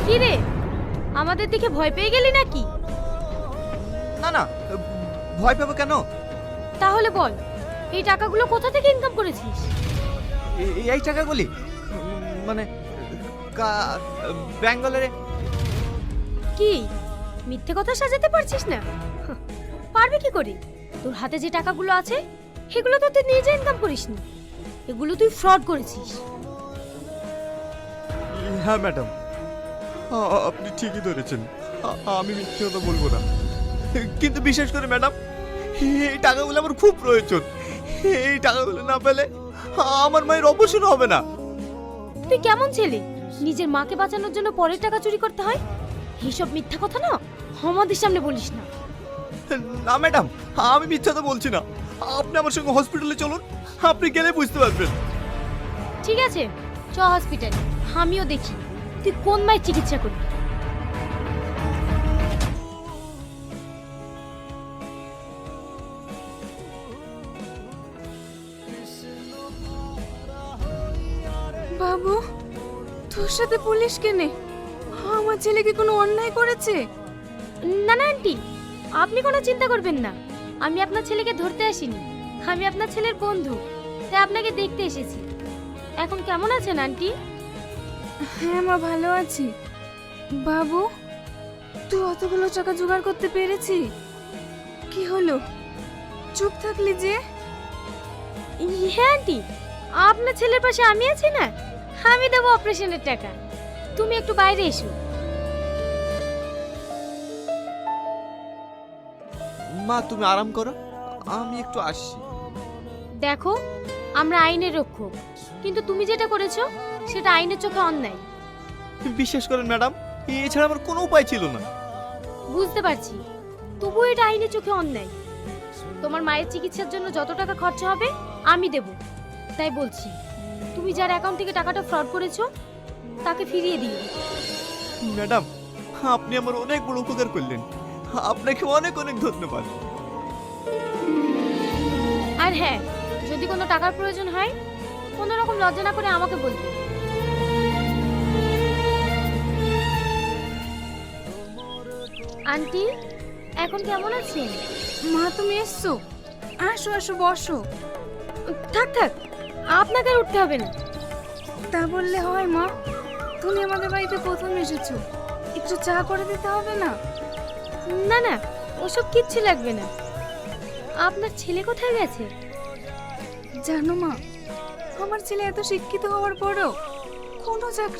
কি রে, আমাদের দিকে ভয় পেয়ে গেলি নাকি? না না, ভয় পাবো কেন? তাহলে বল, এই টাকাগুলো কোথা থেকে ইনকাম করেছিস? এই টাকাগুলি মানে ব্যাঙ্গালোরে। কি মিথ্যে কথা সাজাতে পারছিস না? পারবি কি করে? তোর হাতে যে টাকাগুলো আছে সেগুলো তো তুই নিজে ইনকাম করিসনি, এগুলো তুই ফ্রড করেছিস। হ্যাঁ ম্যাডাম, আপনি ঠিকই ধরেছেন, আমি মিথ্যে কথা বলবো না। কিন্তু বিশেষ করে ম্যাডাম, এই টাকাগুলো আমার খুব প্রয়োজন। এই টাকাগুলো না পেলে আমার মায়ের অপারেশন হবে না। তুই কেমন ছেলে, নিজের মাকে বাঁচানোর জন্য পরের টাকা চুরি করতে হয়? এইসব মিথ্যা কথা না আমাদের সামনে বলিস না। না ম্যাডাম, আমি মিথ্যা তো বলছি না। আপনি আমার সঙ্গে হসপিটালে চলুন, আপনি গেলে বুঝতে পারবেন। ঠিক আছে, চ হসপিটালে, আমিও দেখি তুই কোন মায়ের চিকিৎসা করবি। বাবু, তোর সাথে পুলিশ কেনে? আমার ছেলে কি কোনো অন্যায় করেছে? না না আন্টি, আপনি কোনো চিন্তা করবেন না, আমি আপনার ছেলেকে ধরতে আসিনি, আমি আপনার ছেলের বন্ধু, তাই আপনাকে দেখতে এসেছি। এখন কেমন আছেন আন্টি? হ্যাঁ মা, ভালো আছি। বাবু, তুই অতগুলো টাকা জোগাড় করতে পেরেছি? কি হলো, চুপ থাকলি যে? হ্যাঁ আন্টি, আপনার ছেলের পাশে আমি আছি না, আমি দেবো অপারেশনের টাকা। তুমি একটু বাইরে এসো। মা তুমি আরাম করো, আমি একটু আসছি। দেখো, আমরা আইনের রক্ষক, কিন্তু তুমি যেটা করেছো সেটা আইনের চোখে অন্যায়। বিশ্বাস করেন ম্যাডাম, এছাড়া আমার কোনো উপায় ছিল না। বুঝতে পারছি, তবুও এটা আইনের চোখে অন্যায়। তোমার মায়ের চিকিৎসার জন্য যত টাকা খরচা হবে আমি দেব। তাই বলছি, তুমি যার অ্যাকাউন্ট থেকে টাকাটা ফ্রড করেছো তাকে ফিরিয়ে দিও। ম্যাডাম, আপনি আমার অনেক বড় উপকার করলেন, আপনাকে অনেক অনেক ধন্যবাদ। আর হ্যাঁ, যদি কোনো টাকার প্রয়োজন হয় কোনো রকম লজ্জা না করে আমাকে বলবে। আন্টি, এখন কেমন আছেন? মা তুমি এসছো? আসো আসো, বসো। থাক থাক, আপনাকে আর উঠতে হবে না। তা বললে হয় মা? তুমি আমাদের বাড়িতে প্রথম এসেছো, একটু চা করে দিতে হবে না? না না, ওসব কিচ্ছু লাগবে না। আপনার ছেলে কোথায় গেছে? জানো মা, আমার ছেলে এত শিক্ষিত হওয়ার পরও কোনো চাকরি